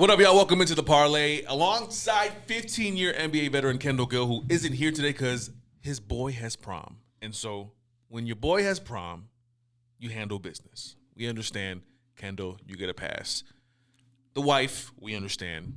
What up, y'all? Welcome into the Parlay alongside 15-year NBA veteran Kendall Gill, who isn't here today because his boy has prom. And so when your boy has prom, you handle business. We understand, Kendall, you get a pass. The wife, we understand.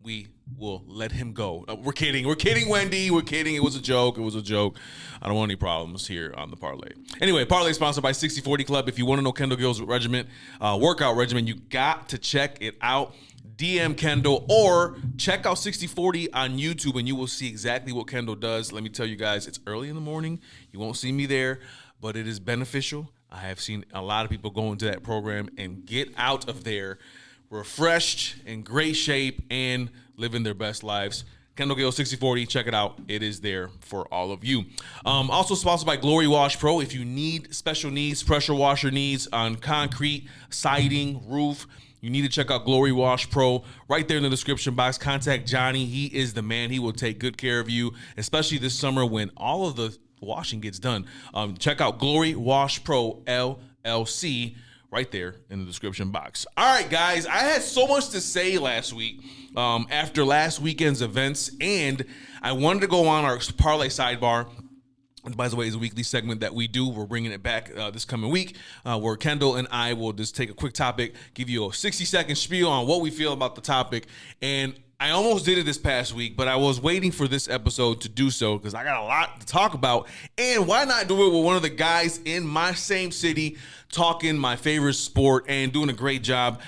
We will let him go. We're kidding. We're kidding, Wendy. We're kidding. It was a joke. It was a joke. I don't want any problems here on the Parlay. Anyway, Parlay is sponsored by 60/40 Club. If you want to know Kendall Gill's workout regimen, you got to check it out. DM Kendall or check out 60/40 on YouTube and you will see exactly what Kendall does. Let me tell you guys, it's early in the morning. You won't see me there, but it is beneficial. I have seen a lot of people go into that program and get out of there refreshed, in great shape, and living their best lives. Kendall Gill 60/40, check it out. It is there for all of you. Also sponsored by Glory Wash Pro. If you need special needs, pressure washer needs on concrete, siding, roof, you need to check out Glory Wash Pro. Right there in the description box, contact Johnny. He is the man. He will take good care of you, especially this summer when all of the washing gets done. Check out Glory Wash Pro, LLC, right there in the description box. All right, guys, I had so much to say last week after last weekend's events, and I wanted to go on our Parlay Sidebar. And by the way, it's a weekly segment that we do. We're bringing it back this coming week where Kendall and I will just take a quick topic, give you a 60-second spiel on what we feel about the topic. And I almost did it this past week, but I was waiting for this episode to do so because I got a lot to talk about. And why not do it with one of the guys in my same city talking my favorite sport and doing a great job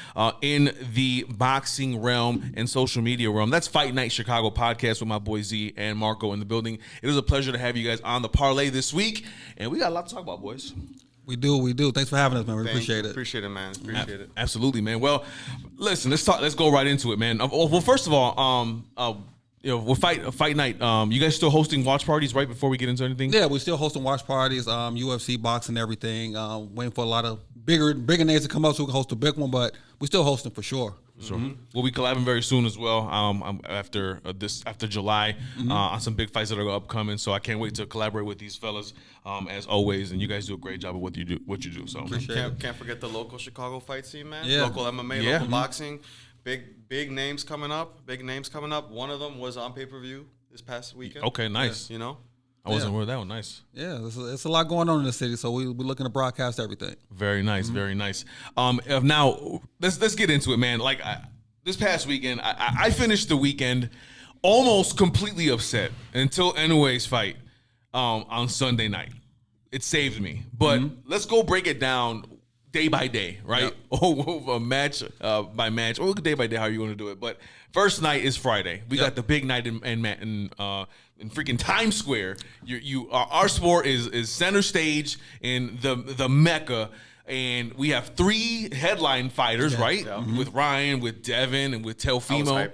in the boxing realm and social media realm. That's Fight Night Chicago podcast with my boy Z and Marco in the building. It is a pleasure to have you guys on the Parlay this week. And we got a lot to talk about, boys. We do. Thanks for having us, man. We appreciate it. Appreciate it, man. Appreciate it. Absolutely, man. Well, listen, let's go right into it, man. Well, first of all, with Fight Night, you guys still hosting watch parties right before we get into anything? Yeah, we're still hosting watch parties, UFC, boxing, everything. Waiting for a lot of bigger names to come up so we can host a big one, but we're still hosting for sure. Sure. Mm-hmm. We'll be collabing very soon as well. After July, on some big fights that are upcoming. So I can't wait to collaborate with these fellas as always. And you guys do a great job of what you do. So can't forget the local Chicago fight scene, man. Yeah. Local MMA, local boxing. Big names coming up. One of them was on pay-per-view this past weekend. Okay, nice. Yeah, you know. I wasn't aware of that one. Nice. Yeah, it's a lot going on in the city, so we're looking to broadcast everything. Very nice, very nice. Now let's get into it, man. Like this past weekend, I finished the weekend almost completely upset until Inoue's fight on Sunday night. It saved me, but let's go break it down day by day, right? Yep. Match by match, or day by day, how you want to do it. But first night is Friday. We got the big night in freaking Times Square. Our sport is center stage in the Mecca, and we have three headline fighters, right? Yeah. With Ryan, with Devin, and with Teofimo.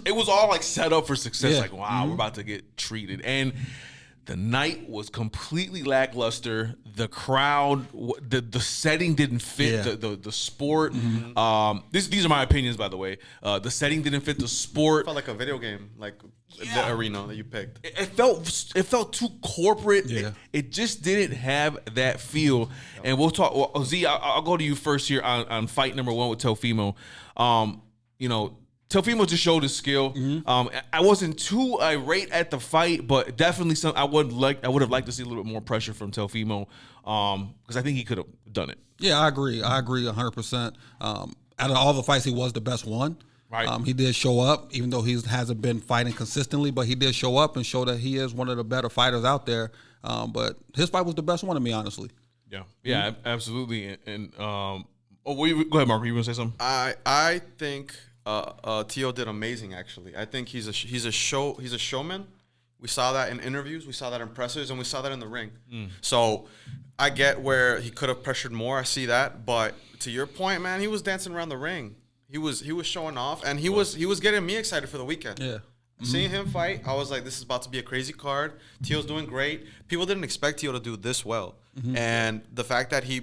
It was all like set up for success. Like, wow, we're about to get treated. And the night was completely lackluster. The crowd, the setting didn't fit the sport. These are my opinions, by the way. The setting didn't fit the sport. It felt like a video game, like the arena that you picked. It felt too corporate. Yeah. It just didn't have that feel. Yep. And we'll talk. Well, Z, I'll go to you first here on fight number one with Teofimo. Teofimo just showed his skill. I wasn't too irate at the fight, but definitely I would have liked to see a little bit more pressure from Teofimo because I think he could have done it. Yeah, I agree 100%. Out of all the fights, he was the best one. Right. He did show up, even though he hasn't been fighting consistently, but he did show up and show that he is one of the better fighters out there. But his fight was the best one to me, honestly. Yeah, absolutely. And go ahead, Mark. You want to say something? I think Teo did amazing. Actually, I think he's a showman. We saw that in interviews, we saw that in pressers, and we saw that in the ring. So I get where he could have pressured more. I see that, but to your point, man, he was dancing around the ring. He was showing off, and he was getting me excited for the weekend. Yeah. Seeing him fight, I was like, this is about to be a crazy card. Teo's doing great. People didn't expect Teo to do this well, and the fact that he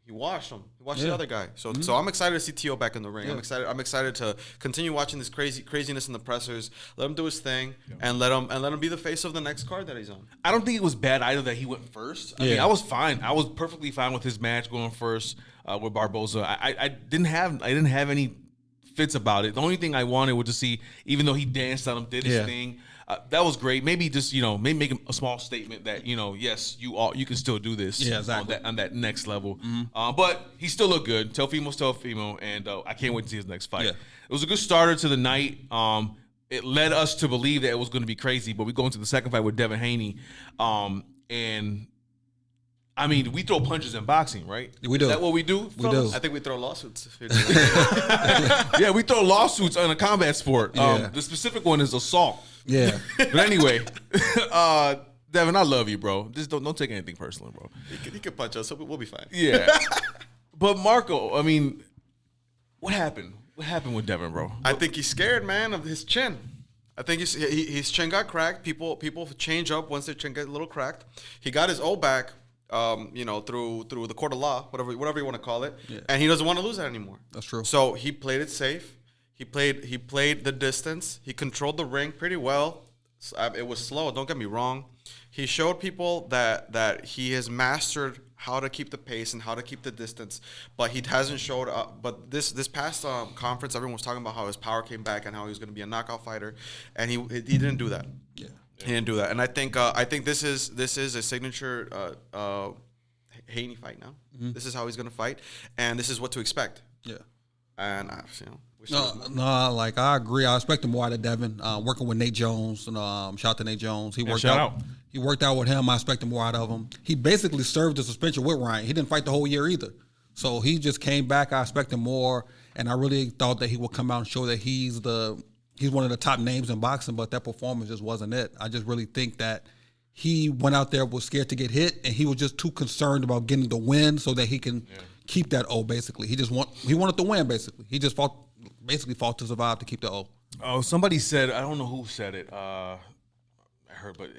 He washed him. He washed the other guy. So I'm excited to see Tio back in the ring. I'm excited to continue watching this craziness in the pressers. Let him do his thing and let him be the face of the next card that he's on. I don't think it was bad either that he went first. I mean, I was fine. I was perfectly fine with his match going first with Barboza. I didn't have any fits about it. The only thing I wanted was to see, even though he danced on him, did his thing. That was great. Maybe just maybe make a small statement that yes, you can still do this. Yeah, exactly. on that next level. But he still looked good. Teofimo's Teofimo, and I can't wait to see his next fight. Yeah. It was a good starter to the night. It led us to believe that it was going to be crazy. But we go into the second fight with Devin Haney, and I mean, we throw punches in boxing, right? We do. Is that what we do? We do. I think we throw lawsuits. Yeah, we throw lawsuits on a combat sport. The specific one is assault. Yeah. But anyway, Devin, I love you, bro. Just don't take anything personal, bro. He can punch us, so we'll be fine. Yeah. But Marco, I mean, what happened? What happened with Devin, bro? I think he's scared, man, of his chin. I think his chin got cracked. People change up once their chin gets a little cracked. He got his O back, through the court of law, whatever you want to call it, and he doesn't want to lose that anymore. That's true. So he played it safe. He played the distance. He controlled the ring pretty well. It was slow. Don't get me wrong. He showed people that he has mastered how to keep the pace and how to keep the distance, but he hasn't showed up. But this past conference, everyone was talking about how his power came back and how he was going to be a knockout fighter, and he didn't do that. Yeah. He didn't do that, and I think this is a signature Haney fight now. Mm-hmm. This is how he's going to fight, and this is what to expect. Yeah. And like I agree. I expect him more out of Devin. Working with Nate Jones, and shout out to Nate Jones. He worked out. He worked out with him. I expect more out of him. He basically served the suspension with Ryan. He didn't fight the whole year either, so he just came back. I expect him more, and I really thought that he would come out and show that he's one of the top names in boxing. But that performance just wasn't it. I just really think that he went out there, was scared to get hit, and he was just too concerned about getting the win so that he can keep that O. Basically, he wanted to win. Basically, he just fought to survive to keep the O. Oh, somebody said, I don't know who said it. I heard, but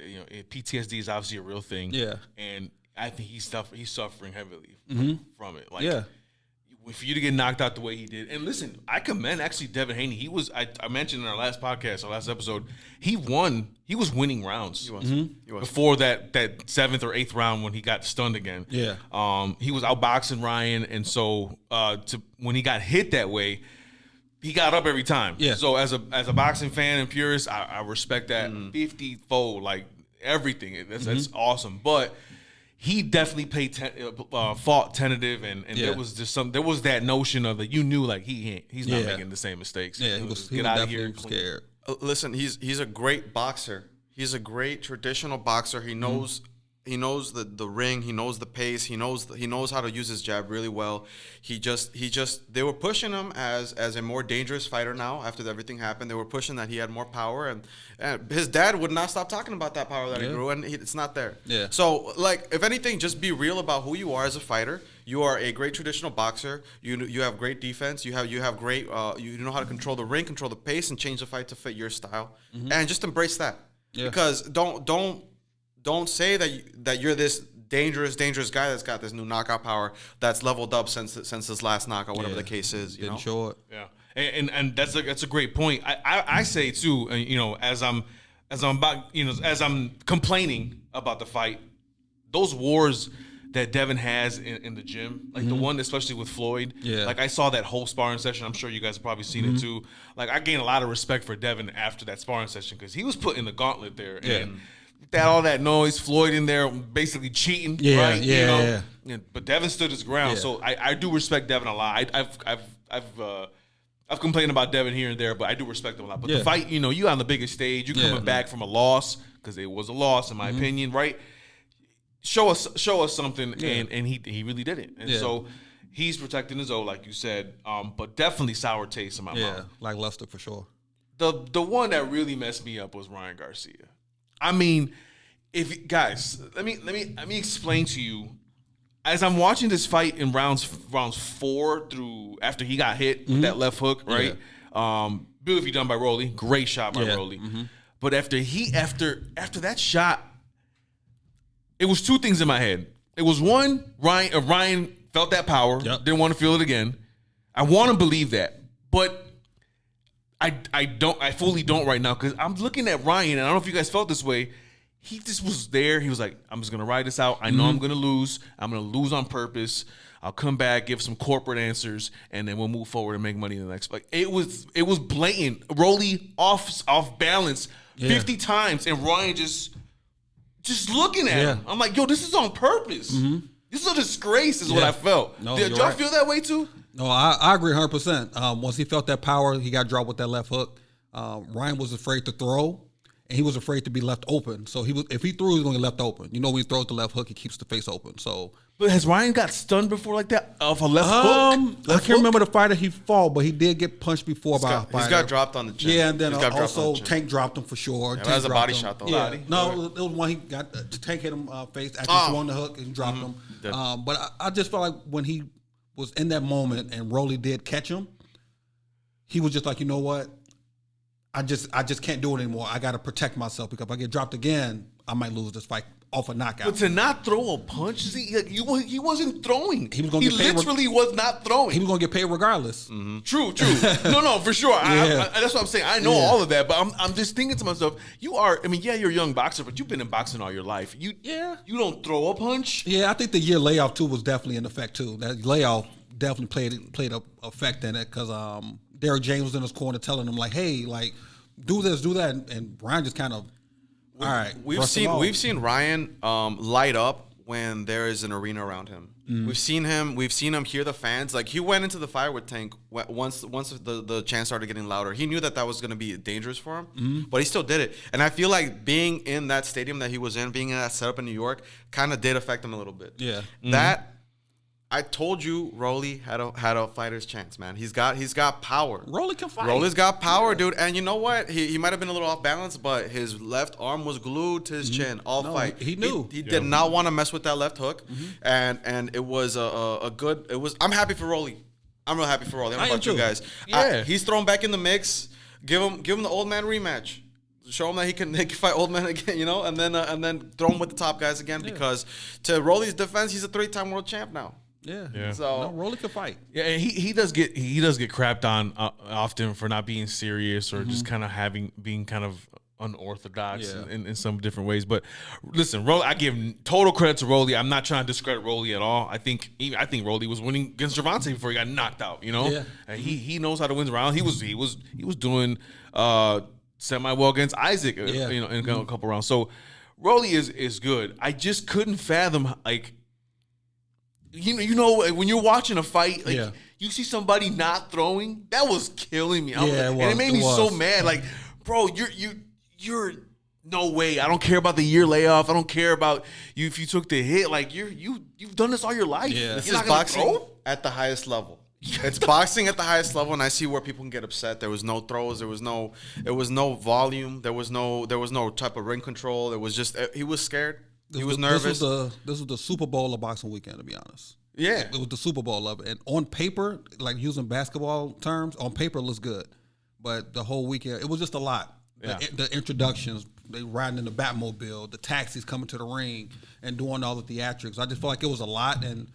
PTSD is obviously a real thing. Yeah, and I think he's suffering heavily from it. Like, for you to get knocked out the way he did, and listen, I commend actually Devin Haney. He was, I mentioned in our last podcast, our last episode, he was winning rounds. He was. He was. Before that 7th or 8th round when he got stunned again. Yeah. He was outboxing Ryan, and so when he got hit that way, he got up every time. Yeah. So as a boxing fan and purist, I respect that 50-fold, like everything. That's awesome. But he definitely fought tentative, and there was just there was that notion of that you knew like he's not making the same mistakes. Yeah, he was definitely scared. Listen, he's a great boxer. He's a great traditional boxer. He knows the ring. He knows the pace. He knows how to use his jab really well. They were pushing him as a more dangerous fighter now after everything happened. They were pushing that he had more power, and his dad would not stop talking about that power that he grew, and it's not there. Yeah. So, like, if anything, just be real about who you are as a fighter. You are a great traditional boxer. You have great defense. You have great. You know how to control the ring, control the pace, and change the fight to fit your style, and just embrace that. Yeah. Because don't say that you're this dangerous guy that's got this new knockout power that's leveled up since his last knockout, whatever the case is. Didn't show it. Yeah, and that's a great point. I say too. As I'm complaining about the fight, those wars that Devin has in the gym, like the one especially with Floyd. Yeah. Like I saw that whole sparring session. I'm sure you guys have probably seen it too. Like I gained a lot of respect for Devin after that sparring session because he was put in the gauntlet there. And all that noise, Floyd in there basically cheating. Right? Yeah. But Devin stood his ground. Yeah. So I do respect Devin a lot. I've complained about Devin here and there, but I do respect him a lot. But the fight, you on the biggest stage, you coming back from a loss because it was a loss in my opinion, right? Show us something, and he really did it. And so he's protecting his O, like you said, but definitely sour taste in my mouth. Yeah, like luster for sure. The one that really messed me up was Ryan Garcia. I mean, guys, let me explain to you. As I'm watching this fight in rounds 4 through after he got hit with that left hook, right? Beautifully done by Rolly, great shot by Rolly. But after that shot, it was two things in my head. It was one, Ryan felt that power. Yep. Didn't want to feel it again. I want to believe that, but I fully don't right now because I'm looking at Ryan, and I don't know if you guys felt this way. He just was there. He was like, I'm just going to ride this out. I know I'm going to lose. I'm going to lose on purpose. I'll come back, give some corporate answers, and then we'll move forward and make money in the next. Like it was blatant. Rolly off balance 50 times, and Ryan just looking at him. I'm like, yo, this is on purpose. This is a disgrace, is what I felt. No, Did y'all feel that way too? No, I agree 100%. Once he felt that power, he got dropped with that left hook. Ryan was afraid to throw, and he was afraid to be left open. So if he threw, he was going to get left open. You know, when he throws the left hook, he keeps the face open. So, but has Ryan got stunned before like that off a left hook? I can't remember the fighter he fought, but he did get punched before by a fighter. He's got dropped on the chin. Yeah, and then also Tank dropped him for sure. Yeah, that was a body shot though. Yeah, no, it was one he got. Tank hit him face after he swung the hook and dropped him. But I just felt like when he was in that moment and Rolly did catch him, he was just like, you know what? I just can't do it anymore. I got to protect myself because if I get dropped again, I might lose this fight off a knockout. But to not throw a punch, he wasn't throwing. He literally was not throwing. He was going to get paid regardless. True. No, for sure. That's what I'm saying. I know all of that, but I'm just thinking to myself, you're a young boxer, but you've been in boxing all your life. You don't throw a punch. Yeah, I think the year layoff too was definitely in effect too. That layoff definitely played a effect in it because Derrick James was in his corner telling him like, hey, like do this, do that, and Ryan just kind of all right. We've seen Ryan light up when there is an arena around him. We've seen him hear the fans. Like he went into the fire with Tank once the chants started getting louder. He knew that was going to be dangerous for him, but he still did it. And I feel like being in that stadium that he was in, being in that setup in New York, kind of did affect him a little bit. Yeah, that. I told you, Rolly had a fighter's chance, man. He's got power. Rolly can fight. Rolly's got power, dude. And you know what? He might have been a little off balance, but his left arm was glued to his chin all fight. He knew. He did not want to mess with that left hook, and it was a good. It was. I'm happy for Rolly. I'm real happy for Rolly. I don't know about you guys. Yeah, he's thrown back in the mix. Give him the old man rematch. Show him that he can fight old men again, you know, and then throw him with the top guys again because to Rolly's defense, he's a 3-time world champ now. Yeah. So Rolly could fight. Yeah, and he does get crapped on often for not being serious or just kind of being kind of unorthodox in some different ways. But listen, Rolly, I give total credit to Rolly. I'm not trying to discredit Rolly at all. I think Rolly was winning against Gervonta before he got knocked out. You know, and he knows how to win the round. He was doing semi well against Isaac. You know, in a couple rounds. So Rolly is good. I just couldn't fathom like. You know, when you're watching a fight, like you see somebody not throwing, that was killing me. And it made me so mad. Like, bro, you're no way. I don't care about the year layoff. I don't care about you if you took the hit. Like you've done this all your life. Yeah. This is boxing at the highest level. It's boxing at the highest level, and I see where people can get upset. There was no throws. There was no volume. There was no type of ring control. It was just he was scared. He was nervous. This was the Super Bowl of boxing weekend, to be honest. Yeah. It was the Super Bowl of it. And on paper, like using basketball terms, on paper it looks good. But the whole weekend, it was just a lot. Yeah. The introductions, they riding in the Batmobile, the taxis coming to the ring and doing all the theatrics. I just felt like it was a lot. And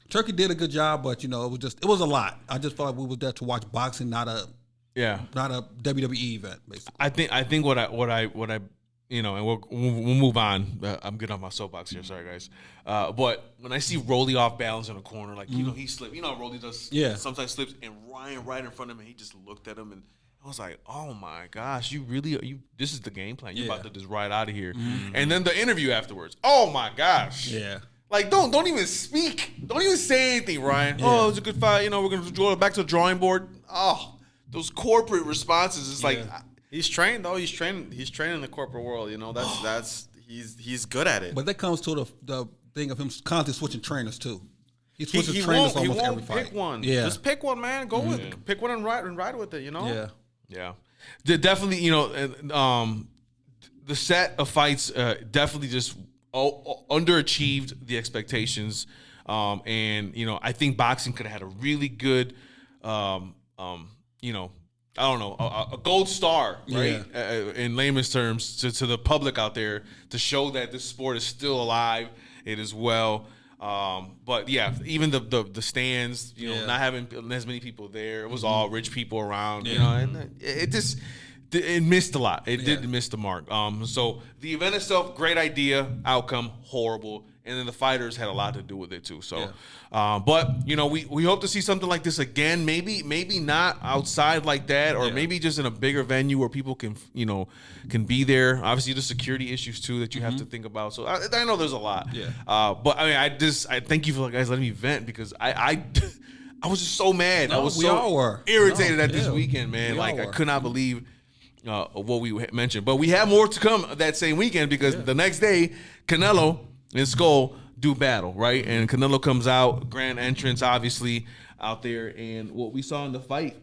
Turkey did a good job, but, you know, it was a lot. I just felt like we were there to watch boxing, not a WWE event, basically. I think what I you know, and we'll move on. I'm getting off my soapbox here. Sorry, guys. But when I see Rolly off balance in a corner, like, you know, he slipped. You know how Rolly does sometimes slips, and Ryan right in front of him, he just looked at him, and I was like, oh, my gosh, this is the game plan. You're about to just ride out of here. And then the interview afterwards. Oh, my gosh. Yeah. Like, don't even speak. Don't even say anything, Ryan. Yeah. Oh, it was a good fight. You know, we're going to go back to the drawing board. Oh, those corporate responses. It's like... He's trained though. He's trained in the corporate world. You know, he's good at it. But that comes to the thing of him constantly switching trainers too. He switches trainers almost every fight. Pick one. Yeah, just pick one, man. Go with it. Pick one and ride with it. You know. Yeah. Definitely. You know, the set of fights definitely just underachieved the expectations. And you know, I think boxing could have had a really good, you know. I don't know, a gold star, right? In layman's terms, to the public out there to show that this sport is still alive. It is well. But yeah, even the stands, you know, not having as many people there, it was all rich people around, you know, and it missed a lot. It did miss the mark. So the event itself, great idea, outcome horrible, and then the fighters had a lot to do with it too. So, but you know, we hope to see something like this again. Maybe not outside like that, or maybe just in a bigger venue where people can be there. Obviously, the security issues too that you have to think about. So I know there's a lot. But I mean, I thank you for guys letting me vent, because I was just so mad. I was so irritated at this weekend, man. Like I could not believe what we mentioned. But we have more to come that same weekend, because the next day, Canelo and Skull do battle, right? And Canelo comes out, grand entrance, obviously, out there. And what we saw in the fight,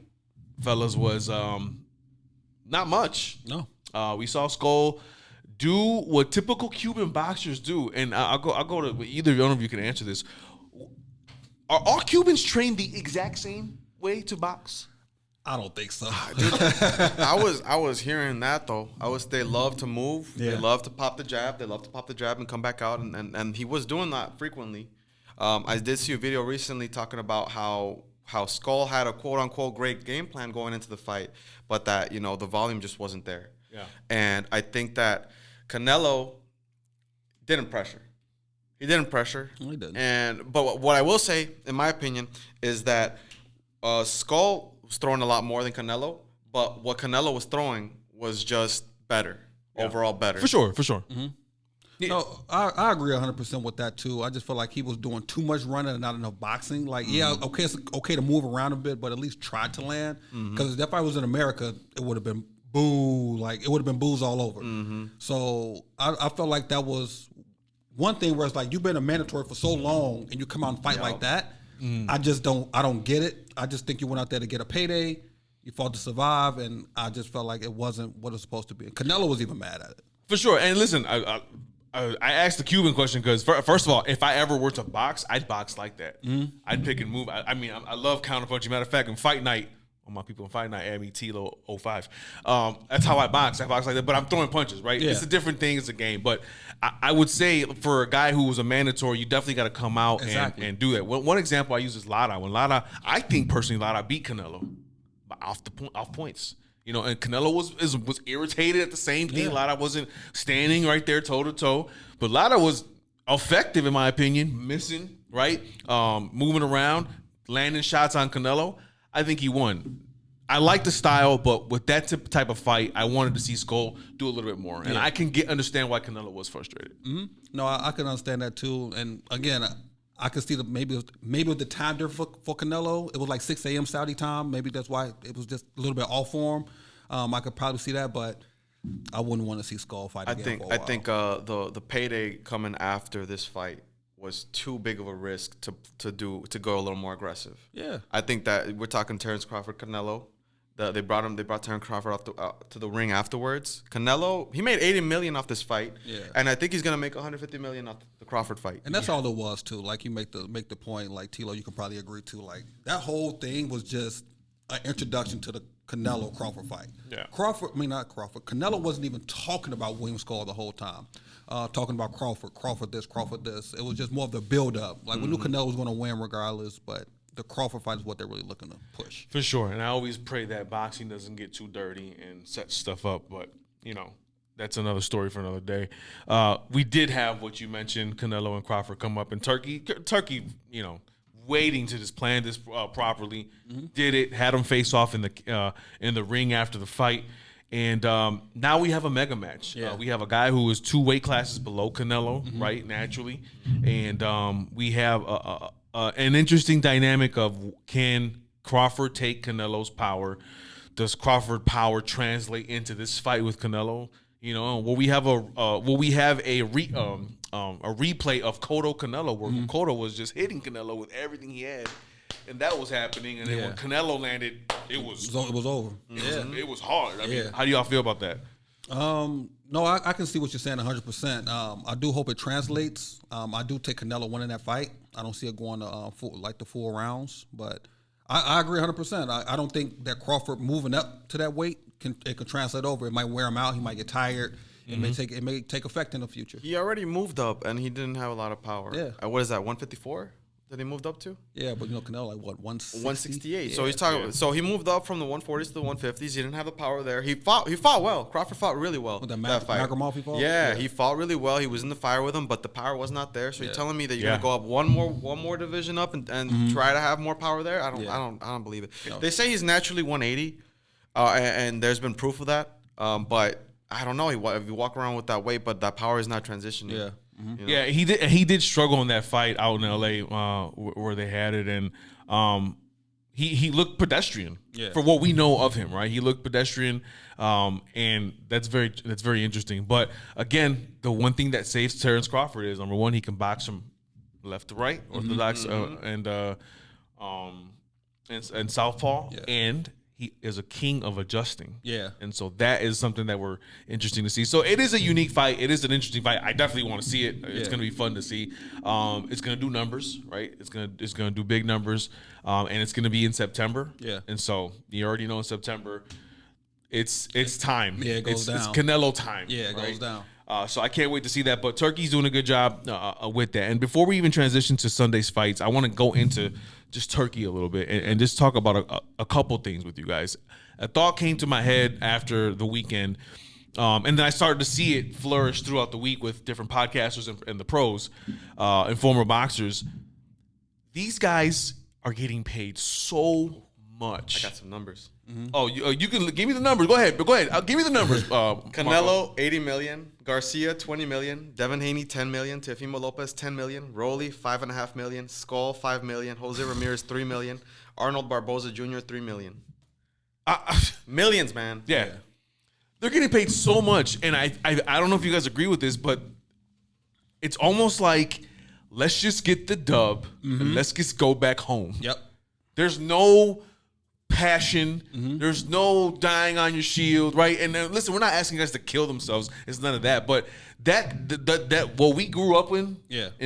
fellas, was not much. No. We saw Skull do what typical Cuban boxers do. And I'll go to either one of you can answer this. Are all Cubans trained the exact same way to box? I don't think so. Dude, I was hearing that though. They love to move. They love to pop the jab. They love to pop the jab and come back out. And he was doing that frequently. I did see a video recently talking about how Skull had a quote unquote great game plan going into the fight, but that, you know, the volume just wasn't there. Yeah. And I think that Canelo didn't pressure. He didn't pressure. No, he didn't. But what I will say, in my opinion, is that Skull was throwing a lot more than Canelo, but what Canelo was throwing was just better, overall better. For sure. Mm-hmm. Yeah. No, I agree 100% with that too. I just feel like he was doing too much running and not enough boxing. Like, okay, it's okay to move around a bit, but at least try to land. Because if that fight was in America, it would have been boo. Like, it would have been boos all over. So I felt like that was one thing where it's like, you've been a mandatory for so long and you come out and fight like that. I don't get it. I just think you went out there to get a payday. You fought to survive, and I just felt like it wasn't what it was supposed to be. Canelo was even mad at it. For sure. And listen, I asked the Cuban question because, first of all, if I ever were to box, I'd box like that. I'd pick and move. I mean, I love counterpunching. Matter of fact, in Fight Night, all my people in Fight Night, Abby, Tilo, 05. That's how I box. I box like that, but I'm throwing punches, right? Yeah. It's a different thing. It's a game. But I would say for a guy who was a mandatory, you definitely got to come out and do that. One example I use is Lara. When Lara, I think personally, Lara beat Canelo off points. You know, and Canelo was irritated at the same thing. Yeah. Lara wasn't standing right there toe to toe, but Lara was effective in my opinion, missing, right, moving around, landing shots on Canelo. I think he won. I like the style, but with that type of fight, I wanted to see Skull do a little bit more. And I can understand why Canelo was frustrated. No, I can understand that too. And again, I could see maybe with the time difference for Canelo, it was like 6 a.m. Saudi time. Maybe that's why it was just a little bit off for him. I could probably see that, but I wouldn't want to see Skull fight again for a while. I think the payday coming after this fight was too big of a risk to go a little more aggressive. Yeah, I think that we're talking Terrence Crawford, Canelo. They brought Terrence Crawford to the ring afterwards. Canelo, he made $80 million off this fight, and I think he's gonna make $150 million off the Crawford fight. And that's all it was too. Like you make the point, like Tilo, you can probably agree to. Like that whole thing was just an introduction to the Canelo Crawford fight. Yeah, not Crawford. Canelo wasn't even talking about William Skull the whole time. Talking about Crawford this. It was just more of the build up. Like we knew Canelo was gonna win regardless, but the Crawford fight is what they're really looking to push. For sure. And I always pray that boxing doesn't get too dirty and set stuff up. But, you know, that's another story for another day. We did have what you mentioned, Canelo and Crawford come up in Turkey, you know, waiting to just plan this properly. Did it, had them face off in the ring after the fight. And now we have a mega match. Yeah. We have a guy who is 2 weight classes below Canelo, right, naturally. And we have an interesting dynamic of, can Crawford take Canelo's power? Does Crawford power translate into this fight with Canelo? You know, will we have a replay of Cotto Canelo where Cotto was just hitting Canelo with everything he had, and that was happening. And then when Canelo landed, it was over. It was hard. I mean, how do y'all feel about that? No, I can see what you're saying 100%. I do hope it translates. I do take Canelo winning that fight. I don't see it going to the 4 rounds, but I agree 100%. I don't think that Crawford moving up to that weight can translate over. It might wear him out. He might get tired. it may take effect in the future. He already moved up, and he didn't have a lot of power. Yeah. What is that? 154 that he moved up to? Yeah, but Canelo like what 168. Yeah. So he's talking. So he moved up from the 140s to the 150s. He didn't have the power there. He fought well. Crawford fought really well. With that fight. Magomedov he fought? Yeah, he fought really well. He was in the fire with him, but the power was not there. So you're telling me that you're gonna go up one more division up and try to have more power there? I don't believe it. No. They say he's naturally 180, and there's been proof of that. But I don't know. If you walk around with that weight, but that power is not transitioning. Yeah. You know? Yeah, he did struggle in that fight out in LA where they had it, and he looked pedestrian for what we know of him, right? He looked pedestrian, and that's very interesting. But again, the one thing that saves Terrence Crawford is number one, he can box from left to right, orthodox and southpaw, and he is a king of adjusting. Yeah. And so that is something that we're interesting to see. So it is a unique fight. It is an interesting fight. I definitely want to see it. It's going to be fun to see. It's going to do numbers, right? It's going to do big numbers. And it's going to be in September. Yeah. And so you already know in September, it's time. Yeah, it goes down. It's Canelo time. Yeah, it goes down. So I can't wait to see that. But Turkey's doing a good job with that. And before we even transition to Sunday's fights, I want to go into just Turkey a little bit and just talk about a couple things with you guys. A thought came to my head after the weekend, and then I started to see it flourish throughout the week with different podcasters and the pros and former boxers. These guys are getting paid so much. I got some numbers. Mm-hmm. Oh, you can give me the numbers. Go ahead. Give me the numbers. Canelo, 80 million. Garcia, 20 million. Devin Haney, 10 million. Teofimo Lopez, 10 million. Rolly, 5.5 million. Skull, 5 million. Jose Ramirez, 3 million. Arnold Barboza Jr., 3 million. Millions, man. Yeah. They're getting paid so much. And I don't know if you guys agree with this, but it's almost like, let's just get the dub and let's just go back home. Yep. There's no passion. There's no dying on your shield, right? And listen, we're not asking guys to kill themselves. It's none of that. But that what we grew up in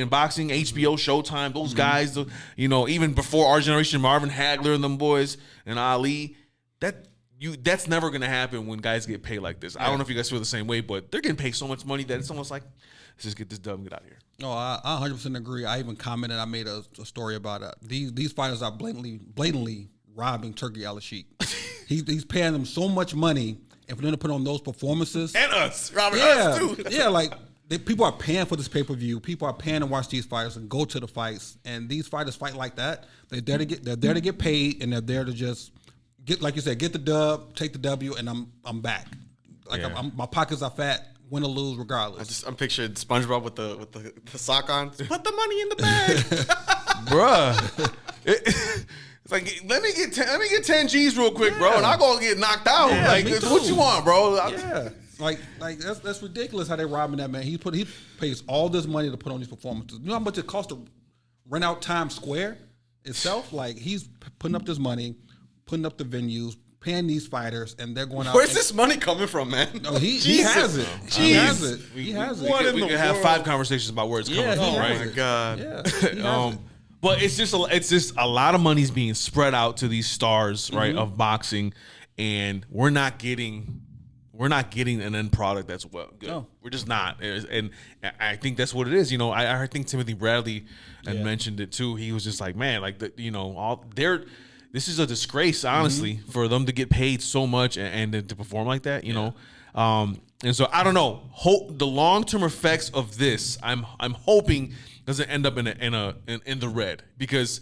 boxing, HBO, Showtime, those guys, even before our generation, Marvin Hagler and them boys and Ali, that's never gonna happen when guys get paid like this. I don't know if you guys feel the same way, but they're getting paid so much money that it's almost like, let's just get this dub and get out of here. No, I 100% agree. I even commented. I made a story about it. These fighters are blatantly robbing Turkey Al-Sheikh. He's paying them so much money, and for them to put on those performances, and us, robbing us too. Yeah, people are paying for this pay-per-view. People are paying to watch these fighters and go to the fights. And these fighters fight like that. They're there to get paid, and they're there to just get, like you said, get the dub, take the W, and I'm back. My pockets are fat. Win or lose, regardless. I'm picturing SpongeBob with the sock on. Put the money in the bag, bruh. It's like, let me get 10 G's real quick, bro, and I'll go get knocked out. What you want, bro? Yeah. Like that's ridiculous how they robbing that man. He pays all this money to put on these performances. You know how much it costs to rent out Times Square itself? Like, he's putting up this money, putting up the venues, paying these fighters, and they're going out. Where's this money coming from, man? No, he has it. He has it. He has it. We can have 5 conversations about where it's coming from, right? Oh my God. Yeah. But it's just a lot of money's being spread out to these stars, right, of boxing, and we're not getting an end product that's good. No. We're just not, and I think that's what it is. I think Timothy Bradley had mentioned it too. He was just like, man, this is a disgrace, honestly, for them to get paid so much and to perform like that. And so I don't know. Hope the long-term effects of this, I'm hoping, doesn't end up in the red, because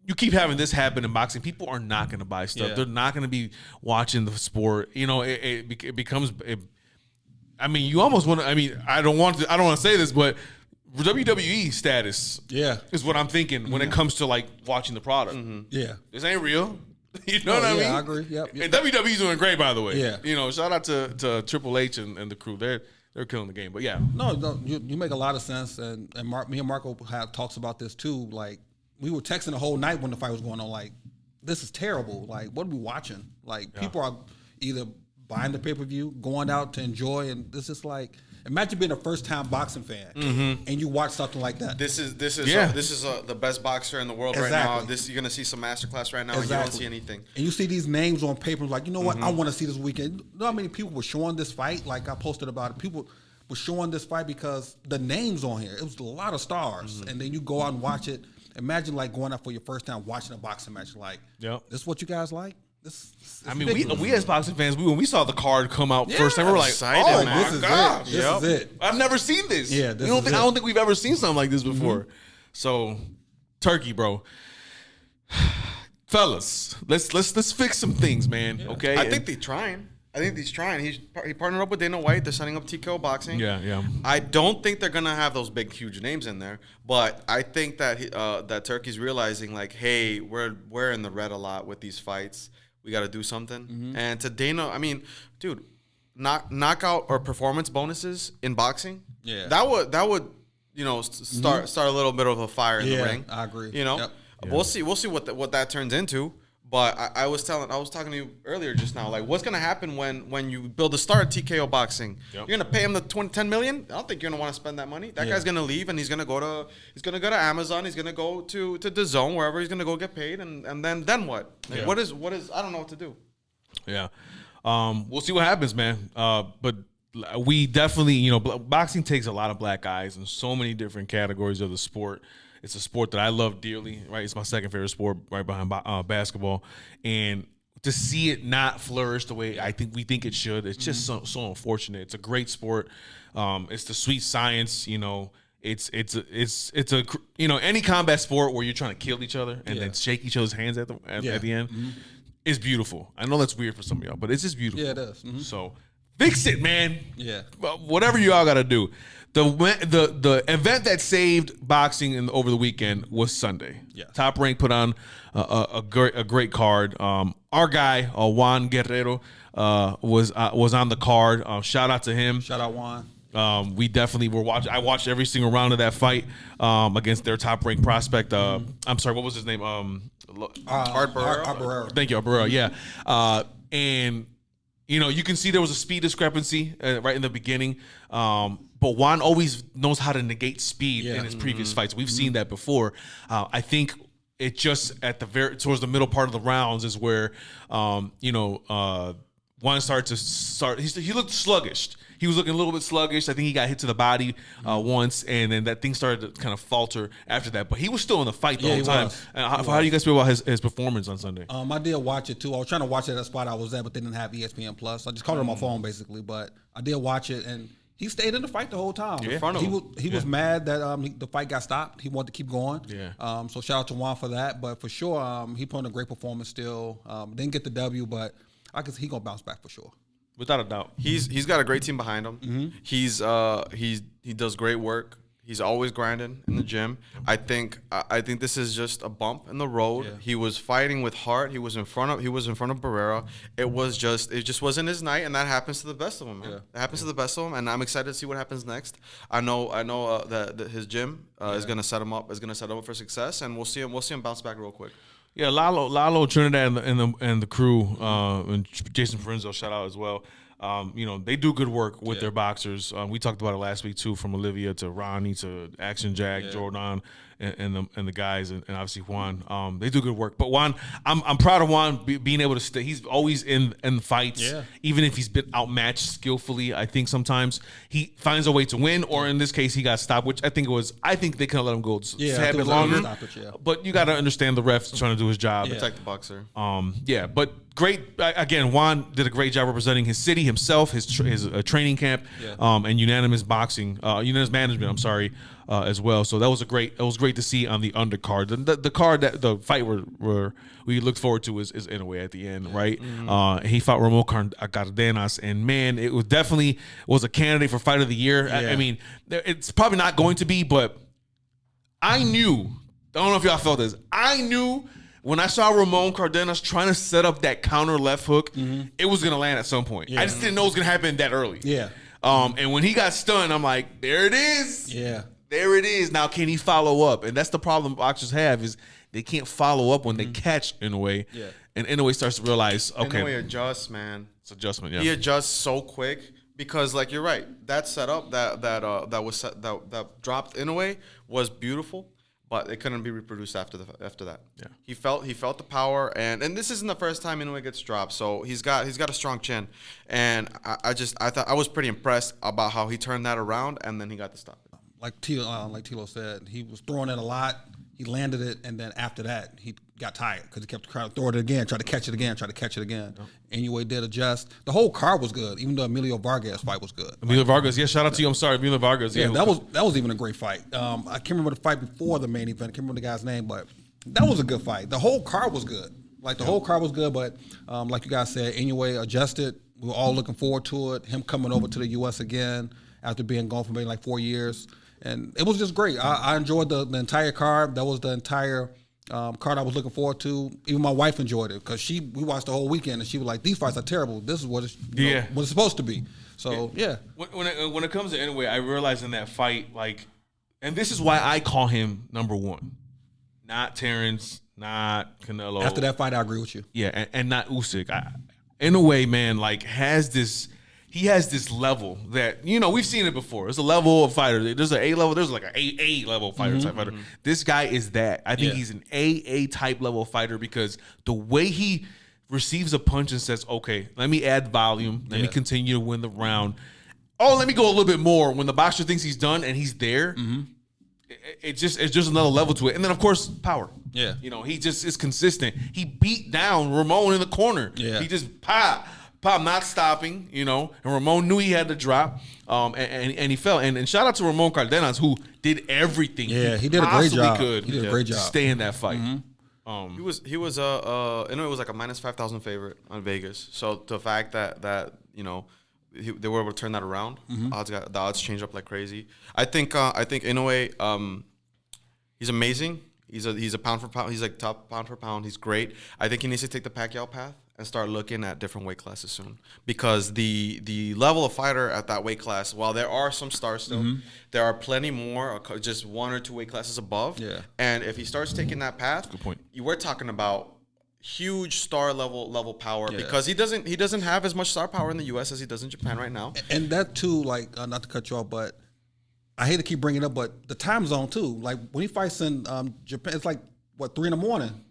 you keep having this happen in boxing. People are not going to buy stuff. Yeah. They're not going to be watching the sport. It becomes. You almost want to. I don't want to say this, but WWE status, is what I'm thinking when it comes to watching the product. Yeah, this ain't real. You know what I mean? I agree. Yep. And WWE's doing great, by the way. Yeah. Shout out to Triple H and the crew. They're killing the game. But yeah. No, you make a lot of sense. And me and Marco have talks about this too. Like, we were texting the whole night when the fight was going on. Like, this is terrible. Like, what are we watching? Like, people are either buying the pay-per-view, going out to enjoy, and it's just like, Imagine being a first-time boxing fan and you watch something like that. This is the best boxer in the world right now. You're gonna see some masterclass right now, and you don't see anything. And you see these names on paper, like, you know what? I want to see this weekend. You know how many people were showing this fight? Like I posted about it. People were showing this fight because the names on here. It was a lot of stars, and then you go out and watch it. Imagine like going out for your first time watching a boxing match. Like, this is what you guys like. I mean, we as boxing fans, when we saw the card come out first time, we were like, excited, "Oh man. my god, this is it! I've never seen this. Yeah, I don't think we've ever seen something like this before." So, turkey, bro, fellas, let's fix some things, man. Yeah. Okay, I think they're trying. He partnered up with Dana White. They're setting up TKO Boxing. Yeah. I don't think they're gonna have those big, huge names in there, but I think that that Turkey's realizing like, hey, we're in the red a lot with these fights. We got to do something. And to Dana, I mean, dude, knockout or performance bonuses in boxing. Yeah, that would start a little bit of a fire in the ring. I agree. We'll see what that turns into. But I was talking to you earlier just now, like what's gonna happen when you build a star at TKO Boxing? You're gonna pay him the $10 million? I don't think you're gonna want to spend that money. That guy's gonna leave and he's gonna go to Amazon. He's gonna go to DAZN, wherever he's gonna go get paid, and then what? Like, what is I don't know what to do. Yeah, we'll see what happens, man. But we definitely, boxing takes a lot of black guys in so many different categories of the sport. It's a sport that I love dearly, right? It's my second favorite sport, right behind basketball. And to see it not flourish the way we think it should, it's just so unfortunate. It's a great sport. It's the sweet science, It's a any combat sport where you're trying to kill each other and then shake each other's hands at the end is beautiful. I know that's weird for some of y'all, but it's just beautiful. Yeah, it is. So fix it, man. Yeah. Whatever you all got to do. The event that saved boxing over the weekend was Sunday. Yeah. Top Rank put on a great card. Our guy Juan Guerrero was on the card. Shout out to him. Shout out Juan. We definitely were watching. I watched every single round of that fight against their Top Rank prospect. I'm sorry, what was his name? Art Barrera. Thank you, Art Barrera. Yeah, and you can see there was a speed discrepancy right in the beginning. But Juan always knows how to negate speed in his previous fights. We've seen that before. I think it just at towards the middle part of the rounds is where Juan started to he looked sluggish. He was looking a little bit sluggish. I think he got hit to the body once, and then that thing started to kind of falter after that. But he was still in the fight the whole time. How do you guys feel about his performance on Sunday? I did watch it too. I was trying to watch it at a spot I was at, but they didn't have ESPN Plus. I just called it on my phone basically. But I did watch it, and he stayed in the fight the whole time. In front of him. He was mad that the fight got stopped. He wanted to keep going. Yeah. So shout out to Juan for that. But for sure, he put on a great performance still. Didn't get the W, but I guess he gonna bounce back for sure. Without a doubt. He's got a great team behind him. He does great work. He's always grinding in the gym. I think this is just a bump in the road. Yeah. He was fighting with heart. He was in front of Barrera. It just wasn't his night, and that happens to the best of them, man. Yeah. It happens to the best of them, and I'm excited to see what happens next. I know that his gym is gonna set him up for success, and we'll see him bounce back real quick. Yeah, Lalo Trinidad and the crew, and Jason Parenzo, shout out as well. They do good work with their boxers. We talked about it last week too, from Olivia to Ronnie to Action Jack, Jordan, and the guys, and obviously Juan. They do good work. But Juan, I'm proud of Juan being able to stay. He's always in the fights, even if he's been outmatched skillfully. I think sometimes he finds a way to win, or in this case, he got stopped, which I think they could have let him go a tad bit longer. But you got to understand the ref's trying to do his job, protect the boxer. But great. Again, Juan did a great job representing his city, himself, his training camp, and unanimous management. I'm sorry, as well. So that was great to see on the undercard. The card that the fight we looked forward to is Inoue at the end, right? Mm-hmm. He fought Ramon Cardenas, and man, it was definitely a candidate for fight of the year. Yeah. I mean, it's probably not going to be, but I knew. I don't know if y'all felt this. I knew. When I saw Ramon Cardenas trying to set up that counter left hook, it was going to land at some point. Yeah. I just didn't know it was going to happen that early. Yeah. And when he got stunned, I'm like, there it is. Yeah. There it is. Now, can he follow up? And that's the problem boxers have is they can't follow up when they catch Inoue. Yeah. And Inoue starts to realize, okay. Inoue adjusts, man. It's adjustment, yeah. He adjusts so quick Because like you're right, that setup that dropped in a way was beautiful, but it couldn't be reproduced after that. Yeah. He felt the power, and this isn't the first time Inoue gets dropped. So he's got a strong chin, and I thought I was pretty impressed about how he turned that around, and then he got the stop. Like Tilo said, he was throwing it a lot. He landed it, and then after that, he got tired because he kept throwing it again, tried to catch it again. Inoue did adjust. The whole card was good, even the Emilio Vargas fight was good. Emilio Vargas, yeah, shout out to you. I'm sorry, Emilio Vargas. Yeah, that was even a great fight. I can't remember the fight before the main event. I can't remember the guy's name, but that was a good fight. The whole card was good. Like, the whole card was good, but like you guys said, Inoue adjusted. We were all looking forward to it. Him coming over to the U.S. again after being gone for maybe like 4 years. And it was just great. I enjoyed the entire card. That was the entire card I was looking forward to. Even my wife enjoyed it because we watched the whole weekend and she was like, "These fights are terrible. This is what it's what it's supposed to be." So yeah. When it comes to Inoue, I realized in that fight, like, and this is why I call him number one, not Terrence, not Canelo. After that fight, I agree with you. Yeah, and not Usyk. Inoue, man, like, has this. He has this level that, we've seen it before. It's a level of fighter. There's an A level. There's like an A level fighter type fighter. This guy is that. I think he's an AA type level fighter because the way he receives a punch and says, okay, let me add volume. Let me continue to win the round. Oh, let me go a little bit more. When the boxer thinks he's done and he's there, it's just another level to it. And then, of course, power. Yeah. He just is consistent. He beat down Ramon in the corner. Yeah. He just Pop not stopping, and Ramon knew he had to drop, and he fell. And shout out to Ramon Cardenas, who did everything. Yeah, he did a great job. Could he did a great job to stay in that fight. He was it was like a minus 5,000 favorite on Vegas. So the fact that they were able to turn that around, the odds changed up like crazy. I think Inoue, he's amazing. He's a pound for pound. He's like top pound for pound. He's great. I think he needs to take the Pacquiao path and start looking at different weight classes soon, because the level of fighter at that weight class, while there are some stars still, there are plenty more, just 1 or 2 weight classes above. Yeah. And if he starts taking that path, good point. We're talking about huge star level power, because he doesn't have as much star power in the U.S. as he does in Japan right now. And that too, like, not to cut you off, but I hate to keep bringing it up, but the time zone too. Like, when he fights in Japan, it's like 3 a.m.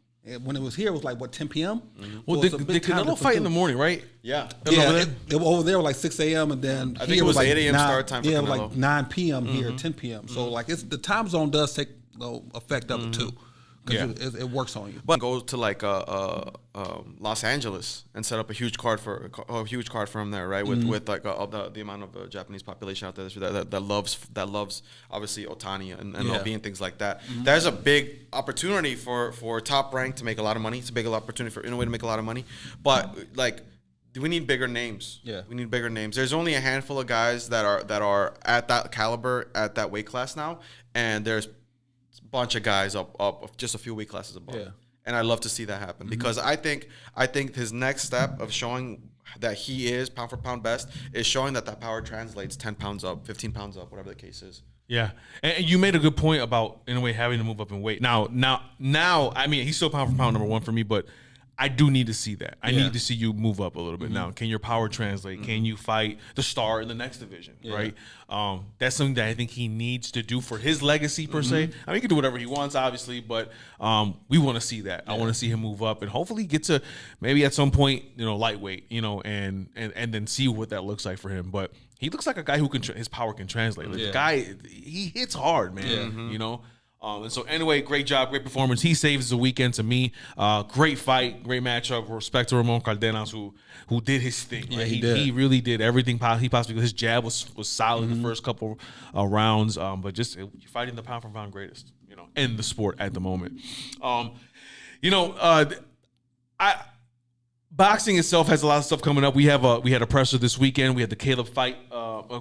When it was here, it was like 10 p.m. Well, did Canelo fight in the morning, right? Yeah. Over there was like 6 a.m. and then I think it was like 8 a.m. start time for Canelo. Yeah, it was like 9 p.m. here, 10 p.m. So like, it's the time zone does take effect of it too, because it works on you. But go to like Los Angeles and set up a huge card for him there, right? With like all the amount of Japanese population out there that loves obviously Otani and Obi, things like that. There's a big opportunity for Top Rank to make a lot of money. It's a big opportunity for Inoue to make a lot of money, but like, we need bigger names. Yeah, we need bigger names. There's only a handful of guys that are at that caliber at that weight class now, and there's bunch of guys up just a few weight classes above. Yeah. And I'd love to see that happen, because I think his next step of showing that he is pound for pound best is showing that power translates 10 pounds up, 15 pounds up, whatever the case is. Yeah, and you made a good point about, in a way, having to move up in weight. Now, I mean, he's still pound for pound number one for me, but I do need to see that. I need to see you move up a little bit. Now, can your power translate? Can you fight the star in the next division, right? That's something that I think he needs to do for his legacy, per se. I mean, he can do whatever he wants, obviously, but we want to see that. I want to see him move up and hopefully get to maybe at some point, lightweight, and then see what that looks like for him. But he looks like a guy who his power can translate. Like, the guy, he hits hard, man, and so anyway, great job, great performance. He saves the weekend to me. Great fight, great matchup. Respect to Ramon Cardenas, who did his thing. Right? Yeah, he really did everything he possibly could. His jab was solid the first couple rounds, but just fighting the pound for pound greatest, in the sport at the moment. Boxing itself has a lot of stuff coming up. We had a presser this weekend. We had the Caleb fight.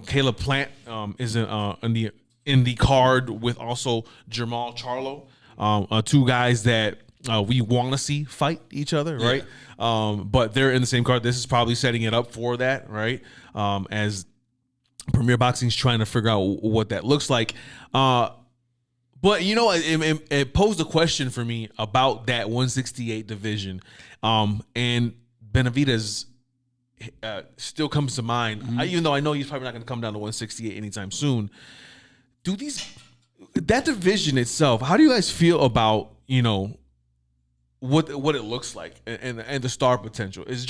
Caleb Plant is in the card with also Jermall Charlo, 2 guys that we want to see fight each other, right? But they're in the same card. This is probably setting it up for that, right? As Premier Boxing's trying to figure out what that looks like. But it posed a question for me about that 168 division, and Benavidez. still comes to mind. Even though I know he's probably not going to come down to 168 anytime soon. That division itself? How do you guys feel about what it looks like and the star potential? Is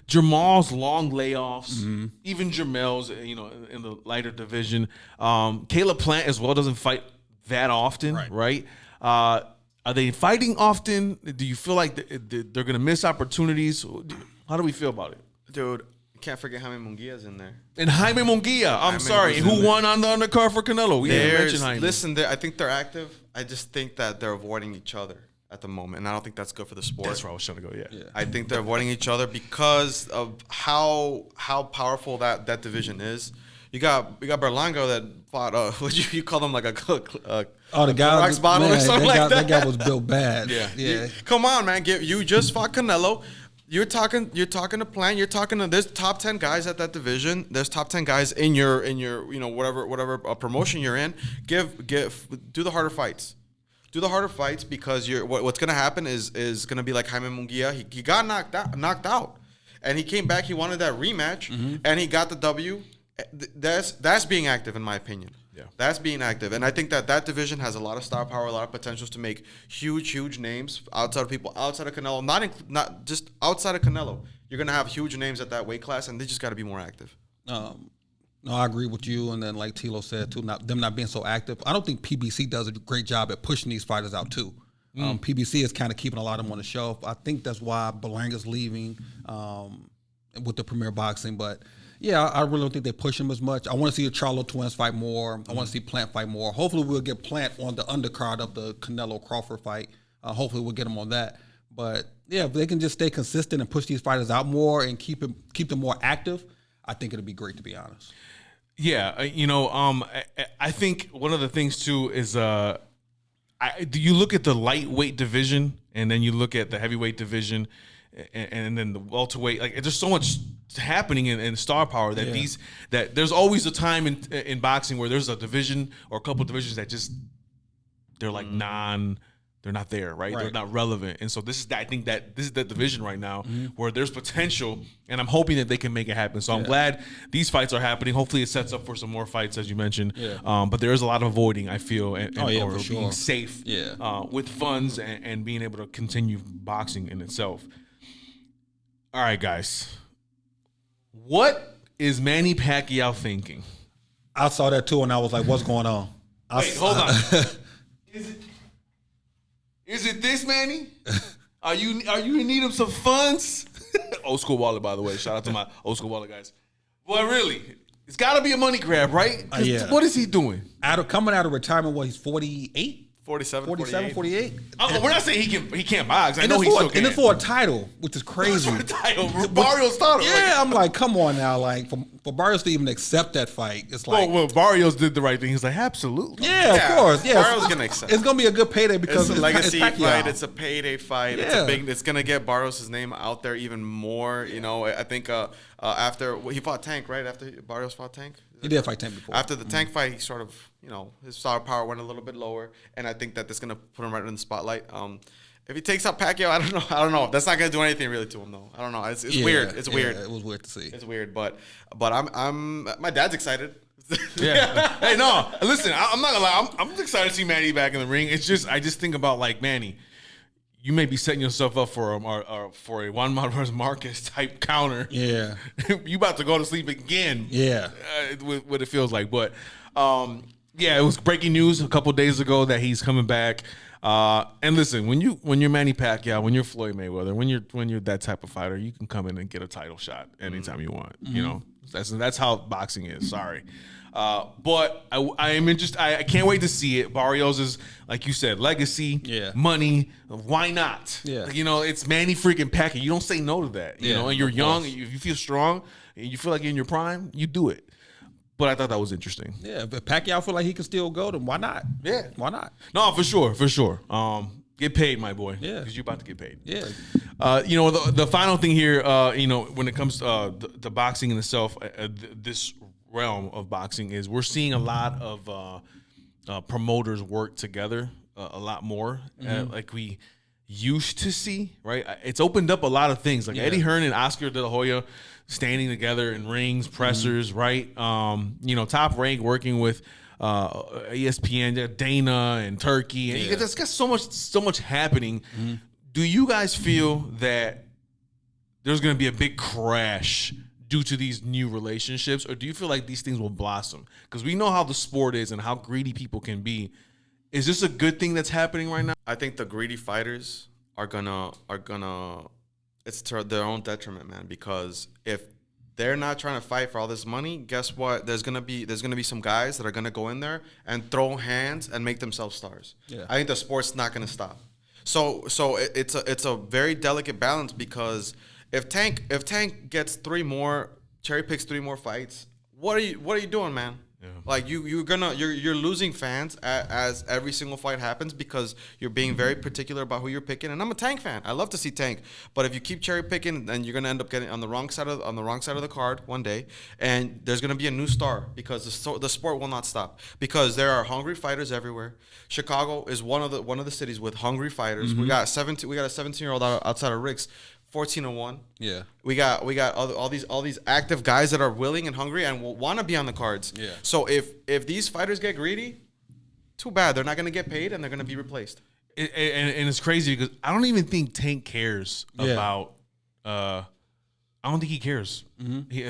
Jamal's long layoffs, even Jamel's in the lighter division? Caleb Plant as well doesn't fight that often, right? Are they fighting often? Do you feel like they're going to miss opportunities? How do we feel about it? Dude, you can't forget Jaime Munguia's in there. And Jaime Munguia, I'm sorry, who won on the undercard for Canelo? We didn't mention Jaime. Listen, I think they're active. I just think that they're avoiding each other at the moment, and I don't think that's good for the sport. That's where I was trying to go, yeah. I think they're avoiding each other because of how powerful that division is. You got Berlanga that fought. What you call them, like a the guy Rox bottle or something like that. That guy was built bad. Yeah. Come on, man. You just fought Canelo. You're talking to Plant. You're talking to there's top 10 guys at that division. There's top 10 guys in your whatever promotion you're in. Do the harder fights. Do the harder fights because what's gonna happen is gonna be like Jaime Munguia. He got knocked out, and he came back. He wanted that rematch, and he got the W. That's being active, in my opinion. Yeah, that's being active, and I think that division has a lot of star power, a lot of potentials to make huge names outside of people, outside of Canelo, not just outside of Canelo. You're gonna have huge names at that weight class, and they just got to be more active. No, I agree with you, and then like Tilo said too, them not being so active. I don't think PBC does a great job at pushing these fighters out too. PBC is kind of keeping a lot of them on the shelf. I think that's why Berlanga's leaving with the Premier Boxing, but. Yeah, I really don't think they push him as much. I want to see the Charlo twins fight more. I want to see Plant fight more. Hopefully, we'll get Plant on the undercard of the Canelo-Crawford fight. Hopefully, we'll get him on that. But, yeah, if they can just stay consistent and push these fighters out more and keep them more active, I think it'll be great, to be honest. Yeah, I think one of the things, too, is do you look at the lightweight division and then you look at the heavyweight division and then the welterweight, like there's so much happening in star power that that there's always a time in boxing where there's a division or a couple of divisions that just they're like they're not there, right? They're not relevant. And so I think that this is the division right now where there's potential, and I'm hoping that they can make it happen. So I'm glad these fights are happening. Hopefully it sets up for some more fights, as you mentioned. But there is a lot of avoiding, I feel, and being safe with funds and being able to continue boxing in itself. All right, guys. What is Manny Pacquiao thinking? I saw that too, and I was like, "What's going on?" Wait, hold on. Is it this, Manny? Are you in need of some funds? Old school wallet, by the way. Shout out to my old school wallet guys. Boy, really, it's got to be a money grab, right? What is he doing? Coming out of retirement, he's 48. 47, 48. Oh, we're not saying he can't box. I know he still can. And it's for a title, which is crazy. For a title, Barrios title. Yeah, I'm like, come on now, like for Barrios to even accept that fight, it's like. Well, Barrios did the right thing. He's like, absolutely. Yeah, of course. Yeah, Barrios gonna accept. It's gonna be a good payday because it's a legacy fight. It's a payday fight. Yeah. It's gonna get Barrios' name out there even more. You know, I think after he fought Tank, right? After Barrios fought Tank. He did fight Tank before. After the Tank fight, he sort of, his star power went a little bit lower, and I think that that's gonna put him right in the spotlight. If he takes out Pacquiao, I don't know. That's not gonna do anything really to him, though. I don't know. It's weird. It's weird. It was weird to see. It's weird, but I'm my dad's excited. Yeah. Hey, no. Listen, I'm not gonna lie. I'm excited to see Manny back in the ring. It's just I just think about like Manny. You may be setting yourself up for a Juan Manuel Marquez type counter. Yeah, you about to go to sleep again. Yeah, with what it feels like. But it was breaking news a couple days ago that he's coming back. And listen, when you're Manny Pacquiao, when you're Floyd Mayweather, when you're that type of fighter, you can come in and get a title shot anytime you want. That's how boxing is. Sorry. But I am interested. I can't wait to see it. Barrios is, like you said, legacy, money. Why not? Yeah. It's Manny freaking Pacquiao. You don't say no to that. And you're young. If you feel strong and you feel like you're in your prime, you do it. But I thought that was interesting. Yeah. If Pacquiao feel like he can still go, then why not? Yeah. Why not? No, for sure. Get paid, my boy. Yeah. Because you're about to get paid. Yeah. The final thing here, when it comes to the boxing in itself, this realm of boxing is we're seeing a lot of promoters work together a lot more. Like we used to see, right? It's opened up a lot of things. Like Eddie Hearn and Oscar De La Hoya standing together in rings, pressers, right? Top Rank working with ESPN, Dana and Turkey. And it's got so much happening. Do you guys feel that there's going to be a big crash due to these new relationships, or do you feel like these things will blossom? Because we know how the sport is and how greedy people can be. Is this a good thing that's happening right now? I think the greedy fighters are gonna it's to their own detriment, man, because if they're not trying to fight for all this money, guess what? There's gonna be some guys that are gonna go in there and throw hands and make themselves stars. Yeah. I think the sport's not gonna stop. So it's a very delicate balance, because if Tank gets cherry picks 3 more fights, what are you doing, man? Yeah. Like you're losing fans as every single fight happens, because you're being very particular about who you're picking. And I'm a Tank fan. I love to see Tank, but if you keep cherry picking, then you're gonna end up getting on the wrong side of the card one day, and there's gonna be a new star, because the sport will not stop, because there are hungry fighters everywhere. Chicago is one of the cities with hungry fighters. We got a 17-year-old outside of Rick's. 14-1. Yeah. We got all these active guys that are willing and hungry and will want to be on the cards. Yeah. So if these fighters get greedy, too bad. They're not going to get paid, and they're going to be replaced. And it's crazy, because I don't even think Tank cares about. I don't think he cares.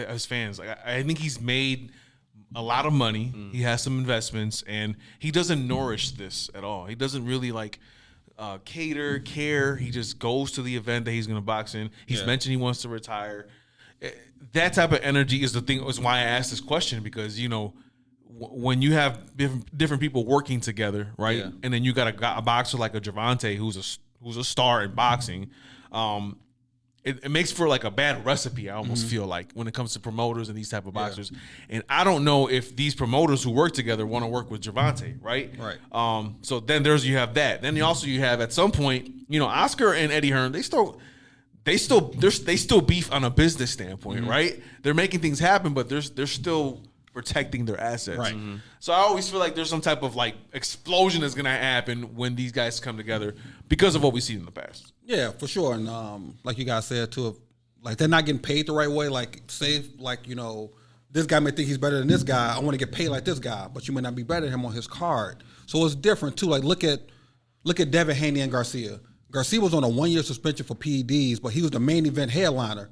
As fans, like, I think he's made a lot of money. He has some investments, and he doesn't nourish this at all. He doesn't really care. He just goes to the event that he's going to box in. He's mentioned he wants to retire. That type of energy is why I asked this question, because when you have different people working together, right, and then you got a boxer like a Gervonta who's a star in boxing, it makes for like a bad recipe. I almost feel like, when it comes to promoters and these type of boxers. And I don't know if these promoters who work together want to work with Gervonta, right? Right. So then you have that. Then you have at some point, Oscar and Eddie Hearn, they still beef on a business standpoint, right? They're making things happen, but they're still protecting their assets. Right. So I always feel like there's some type of explosion that's gonna happen when these guys come together, because of what we've seen in the past. Yeah, for sure. And like you guys said too, they're not getting paid the right way. This guy may think he's better than this guy. I want to get paid like this guy, but you may not be better than him on his card. So it's different too. Look at Devin Haney and Garcia. Garcia was on a 1-year suspension for PEDs, but he was the main event headliner.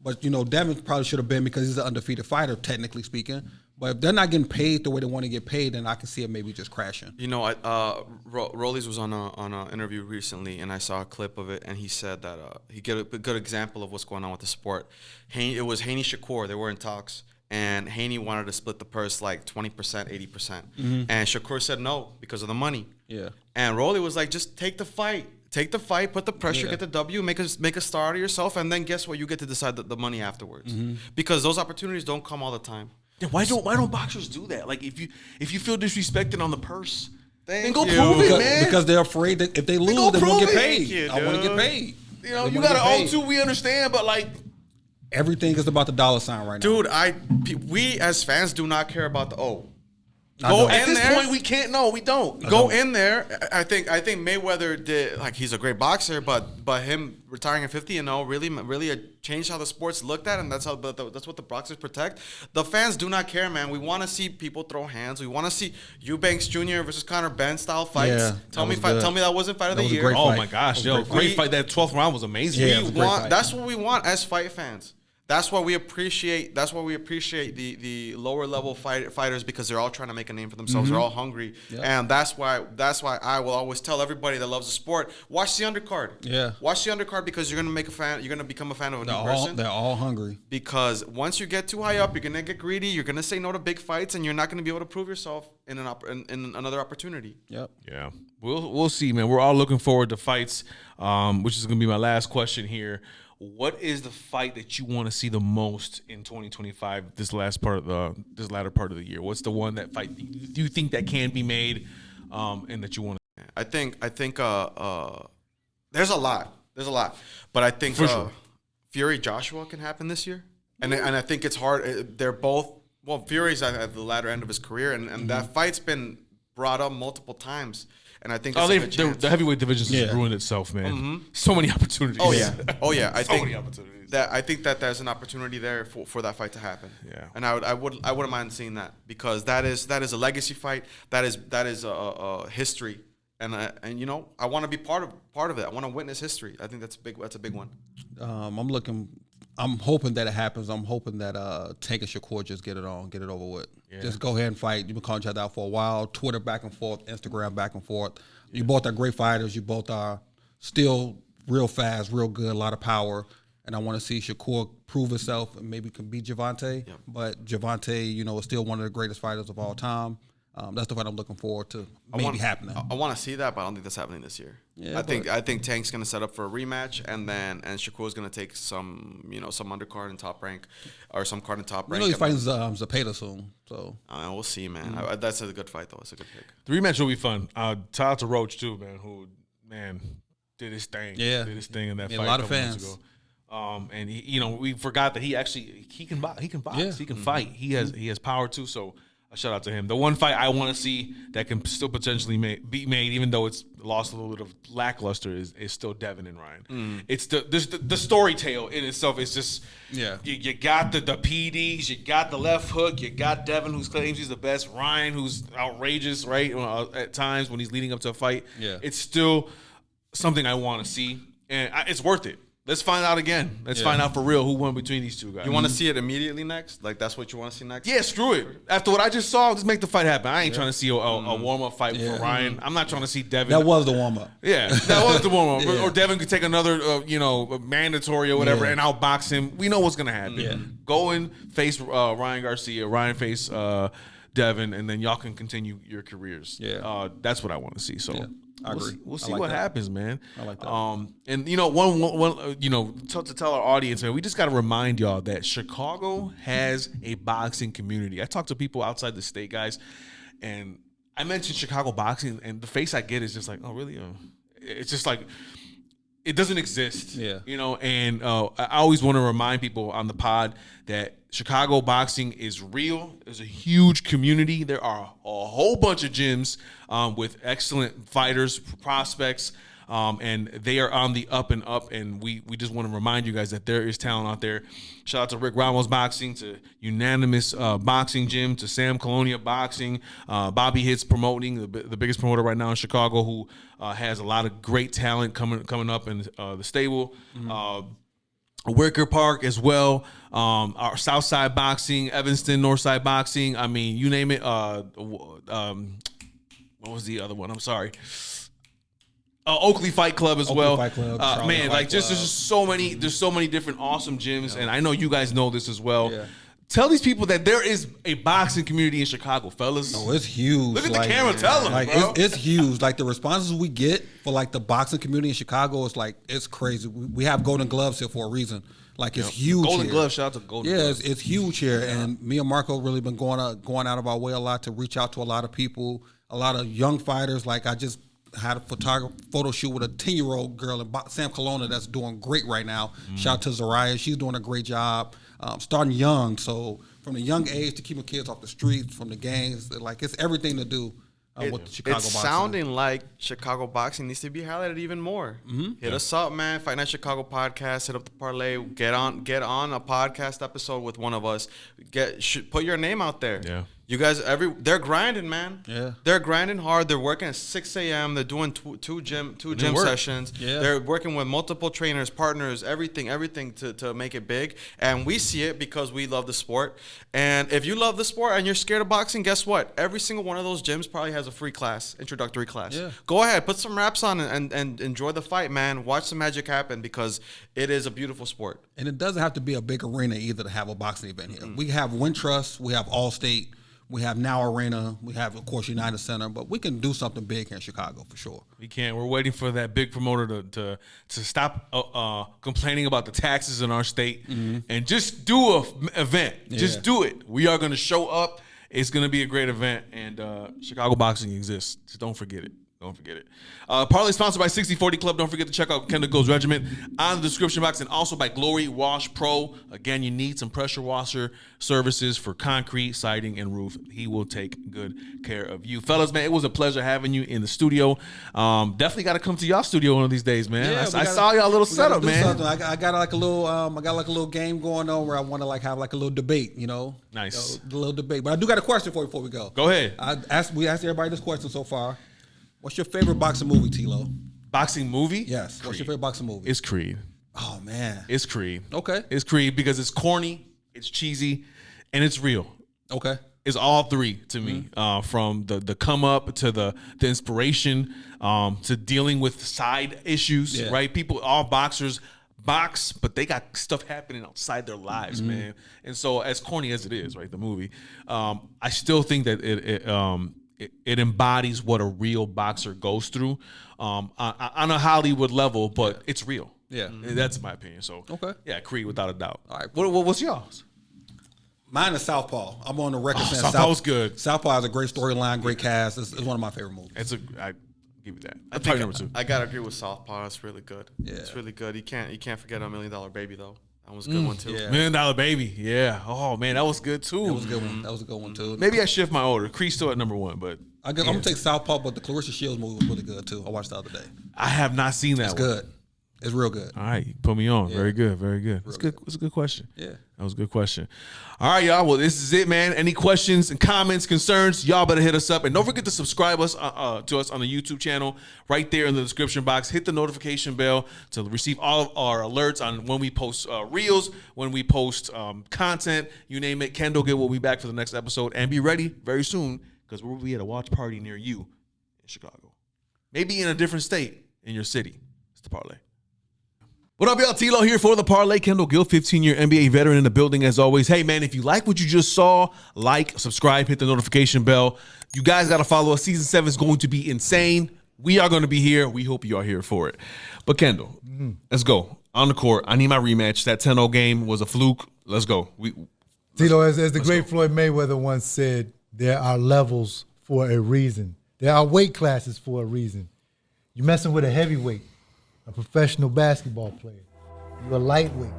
But, Devin probably should have been, because he's an undefeated fighter, technically speaking. But if they're not getting paid the way they want to get paid, then I can see it maybe just crashing. Rollies was on an interview recently, and I saw a clip of it, and he said that he gave a good example of what's going on with the sport. It was Haney Shakur. They were in talks, and Haney wanted to split the purse 20%, 80%. And Shakur said no because of the money. Yeah. And Rolly was like, just take the fight. Take the fight, put the pressure, get the W, make a star out of yourself, and then guess what? You get to decide the money afterwards, because those opportunities don't come all the time. Yeah, why don't boxers do that? If you feel disrespected on the purse, then go prove it, man. Because they're afraid that if they lose, they won't get paid. I want to get paid. You got an O2, we understand, but everything is about the dollar sign right now. Dude, we as fans do not care about the O. At this point, we can't. No, we don't. Go in there. I think Mayweather did. He's a great boxer, but him retiring at 50 really changed how the sport's looked at, and that's what the boxers protect. The fans do not care, man. We want to see people throw hands. We want to see Eubanks Jr. versus Conor Benn style fights. Yeah, tell me that wasn't fight of the year. Oh my gosh, great fight. That 12th round was amazing. Yeah, that's what we want as fight fans. That's why we appreciate. The lower level fighters, because they're all trying to make a name for themselves. They're all hungry, and that's why I will always tell everybody that loves the sport, watch the undercard. Yeah, watch the undercard, because you're gonna become a fan of a new person. They're all hungry. Because once you get too high up, you're gonna get greedy. You're gonna say no to big fights, and you're not gonna be able to prove yourself in another opportunity. Yep. Yeah. We'll see, man. We're all looking forward to fights, which is gonna be my last question here. What is the fight that you want to see the most in 2025? This latter part of the year. What's the one that fight do you think that can be made, and that you want to? I think there's a lot, but I think Fury Joshua can happen this year, and I think it's hard. They're both Fury's at the latter end of his career, and that fight's been brought up multiple times. and I think the heavyweight division has ruined itself, man. So many opportunities. Oh yeah. I think many opportunities. I think that there's an opportunity there for that fight to happen. Yeah, and I wouldn't mind seeing that, because that is a legacy fight. That is a history, and you know, I want to be part of it. I want to witness history. I think that's big. That's a big one. I'm hoping that it happens. I'm hoping that Tank and Shakur just get it over with. Yeah. Just go ahead and fight. You've been calling each other out for a while. Twitter back and forth, Instagram back and forth. You both are great fighters. You both are still real fast, real good, a lot of power. And I want to see Shakur prove himself and maybe can beat Gervonta. Yep. But Gervonta, you know, is still one of the greatest fighters of all time. That's the fight I'm looking forward to happening. I want to see that, but I don't think that's happening this year. Yeah, I think Tank's going to set up for a rematch, and Shakur's going to take some undercard and top rank, or some card and top rank. You know, he's fighting Zepeda soon, so we'll see, man. That's a good fight, though. It's a good pick. The rematch will be fun. Shout out to Roach too, man. Who did his thing. Yeah, did his thing in that fight. A lot of fans. Ago. And we forgot that he can box. He can box. Yeah. He can fight. He has power too. So a shout out to him. The one fight I want to see that can still potentially be made, even though it's lost a little bit of lackluster, is still Devin and Ryan. It's the story tale in itself. It's just you got the PDs, you got the left hook, you got Devin who claims he's the best, Ryan who's outrageous, right? At times when he's leading up to a fight, it's still something I want to see, and it's worth it. Let's find out again. Let's find out for real who won between these two guys. You want to see it immediately next? Like, that's what you want to see next? Yeah, screw it. After what I just saw, just make the fight happen. I ain't trying to see a warm-up fight for Ryan. I'm not trying to see Devin. That was the warm-up. Yeah, that was the warm-up. Or Devin could take another, mandatory or whatever, and outbox him. We know what's going to happen. Yeah. Go and face Ryan Garcia, Ryan face Devin, and then y'all can continue your careers. Yeah. That's what I want to see. So. Yeah. I agree. We'll see what happens, man. I like that. And one to tell our audience, man, we just got to remind y'all that Chicago has a boxing community. I talk to people outside the state, guys, and I mentioned Chicago boxing, and the face I get is just like, oh, really? It's just like, it doesn't exist. Yeah. And I always want to remind people on the pod that Chicago boxing is real. There's a huge community. There are a whole bunch of gyms with excellent fighters, prospects, and they are on the up and up. And we just want to remind you guys that there is talent out there. Shout out to Rick Ramos Boxing, to Unanimous Boxing Gym, to Sam Colonia Boxing, Bobby Hits Promoting, the biggest promoter right now in Chicago, who has a lot of great talent coming up in the stable. Wicker Park as well. Our Southside Boxing, Evanston, Northside Boxing. I mean, you name it. What was the other one? I'm sorry. Oakley Fight Club as well. Fight Club, man, like just there's just so many. There's so many different awesome gyms, and I know you guys know this as well. Yeah. Tell these people that there is a boxing community in Chicago, fellas. No, it's huge. Look at the camera, tell them, bro. It's huge. Like, the responses we get for, like, the boxing community in Chicago is, like, it's crazy. We have Golden Gloves here for a reason. Like, it's huge Golden here. Gloves, shout out to Golden Gloves. Yeah, it's huge here. Yeah. And me and Marco really been going out of our way a lot to reach out to a lot of people, a lot of young fighters. Like, I just had a photo shoot with a 10-year-old girl in Sam Kelowna that's doing great right now. Shout out to Zariah. She's doing a great job. Starting young, so from the young age to keeping kids off the streets, from the gangs, like, it's everything to do with the Chicago boxing. It's sounding like Chicago boxing needs to be highlighted even more. Hit us up, man. Fight Night Chicago podcast. Hit up the Parley. Get on a podcast episode with one of us. Put your name out there. Yeah. You guys, they're grinding, man. Yeah. They're grinding hard. They're working at 6 a.m. They're doing two gym sessions. Yeah. They're working with multiple trainers, partners, everything to make it big. And we see it because we love the sport. And if you love the sport and you're scared of boxing, guess what? Every single one of those gyms probably has a free class, introductory class. Yeah. Go ahead, put some reps on and enjoy the fight, man. Watch the magic happen, because it is a beautiful sport. And it doesn't have to be a big arena either to have a boxing event here. We have Wintrust, we have Allstate. We have Now Arena. We have, of course, United Center. But we can do something big here in Chicago for sure. We can. We're waiting for that big promoter to stop complaining about the taxes in our state and just do an event. Yeah. Just do it. We are going to show up. It's going to be a great event. And Chicago boxing exists. Just don't forget it. Don't forget it. Parley sponsored by 6040 Club. Don't forget to check out Kendall Go's Regiment on the description box, and also by Glory Wash Pro. Again, you need some pressure washer services for concrete, siding, and roof. He will take good care of you. Fellas, man, it was a pleasure having you in the studio. Definitely got to come to y'all studio one of these days, man. Yeah, I saw y'all little setup, man. I got like a little game going on where I want to like have like a little debate, you know. Nice. A little debate. But I do got a question for you before we go. Go ahead. We asked everybody this question so far. What's your favorite boxing movie, Tilo? Boxing movie? Yes. Creed. What's your favorite boxing movie? It's Creed. Oh, man. It's Creed. Okay. It's Creed because it's corny, it's cheesy, and it's real. Okay. It's all three to me, from the come up to the inspiration, to dealing with side issues, right? All boxers box, but they got stuff happening outside their lives, man. And so as corny as it is, right, the movie, I still think that it embodies what a real boxer goes through on a Hollywood level, but it's real. Yeah. That's my opinion. So, okay. Yeah, Creed without a doubt. All right. What's yours? Mine is Southpaw. I'm on the record saying Southpaw was good. Southpaw has a great storyline, great cast. It's one of my favorite movies. I give you that. I think number 2. I gotta agree with Southpaw. It's really good. Yeah. It's really good. You can't forget $1 Million Baby though. That was a good one too. Yeah. $1 Million Baby. Yeah. Oh man, that was good too. That was a good one. That was a good one too. Maybe I shift my order. Creed's still at number 1, but I'm gonna take Southpaw, but the Clarissa Shields movie was really good too. I watched the other day. I have not seen that. It's good. It's real good. All right, you put me on. Yeah. Very good. Very good. It's good. It's a good question. Yeah. That was a good question. All right, y'all. Well, this is it, man. Any questions and comments, concerns, y'all better hit us up. And don't forget to subscribe to us on the YouTube channel right there in the description box. Hit the notification bell to receive all of our alerts on when we post reels, when we post content, you name it. Kendall Gill will be back for the next episode. And be ready very soon because we'll be at a watch party near you in Chicago. Maybe in a different state in your city. It's the Parley. What up, y'all? Tilo here for the Parley. Kendall Gill, 15-year NBA veteran in the building as always. Hey, man, if you like what you just saw, like, subscribe, hit the notification bell. You guys got to follow us. Season 7 is going to be insane. We are going to be here. We hope you are here for it. But, Kendall, let's go. On the court, I need my rematch. That 10-0 game was a fluke. Let's go. Tilo, as the great Floyd Mayweather once said, there are levels for a reason. There are weight classes for a reason. You're messing with a heavyweight. A professional basketball player. You're a lightweight.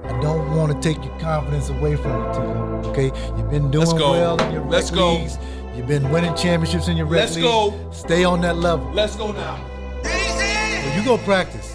I don't want to take your confidence away from you, Tilo. Okay? You've been doing well in your rec leagues. You've been winning championships in your rec leagues. Let's go. Stay on that level. Let's go now. Well, you go practice.